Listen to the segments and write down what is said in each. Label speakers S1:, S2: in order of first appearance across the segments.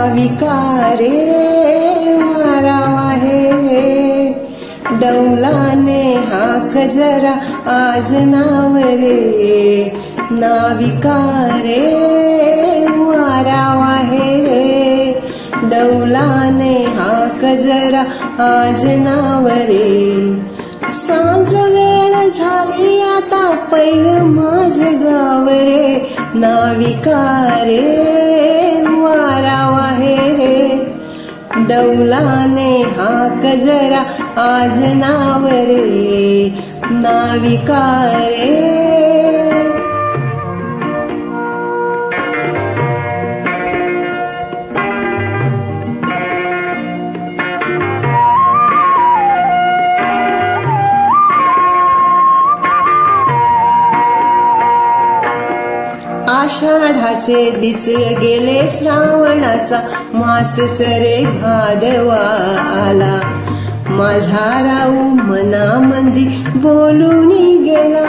S1: नाविका रे वारावा हे डौलाने हाक जरा आज नाव रे नाविका रे वारावा हे डौलाने हाक जरा आज नाव रे सांज वेळ झाली आता पैल माझ गाव रे नाविका रे वारावा हे रे डौलाने हाक जरा आज नाव रे नाविका रे आषाढाचे दिस गेले श्रावणाचा मास सरे भादवा आला माझा राऊ मनामंदी बोलून गेला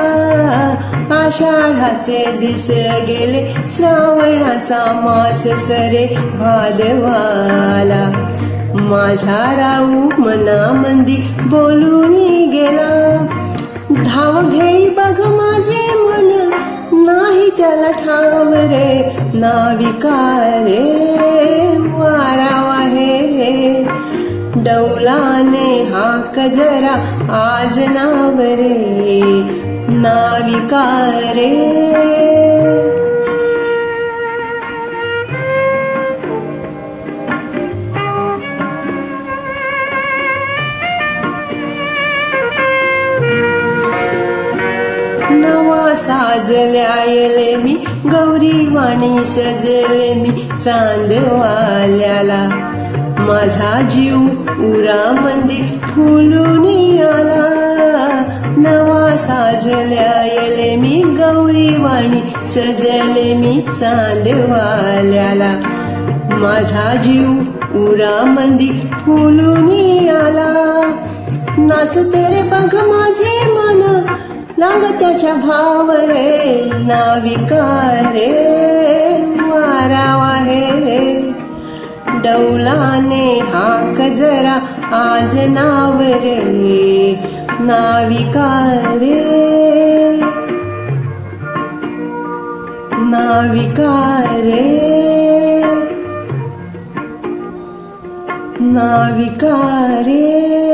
S1: आषाढाचे दिस गेले श्रावणाचा मास सरे भादवा आला माझा राऊ मनामंदी बोलून गेला धाव घेई बघ माझे मन नाही त्याला ठाव रे नाविका रे वारावा हे डौलाने हाक जरा आज नाव रे नाविका रे साजल्या येले मी गौरी वाणी सजले मी चांदवाल्याला माझा जीव उरामंदी फुलून आला नवा साजल्या येले मी गौरी वाणी सजले मी चांदवाल्याला माझा जीव उरामंदी फुलून आला नाचते रे बघ माझे मन लाग त्याच्या भाव रे नाविका रे वारावा हे डौलाने हाक जरा आज नाव रे नाविका रे नाविका रे नाविका रे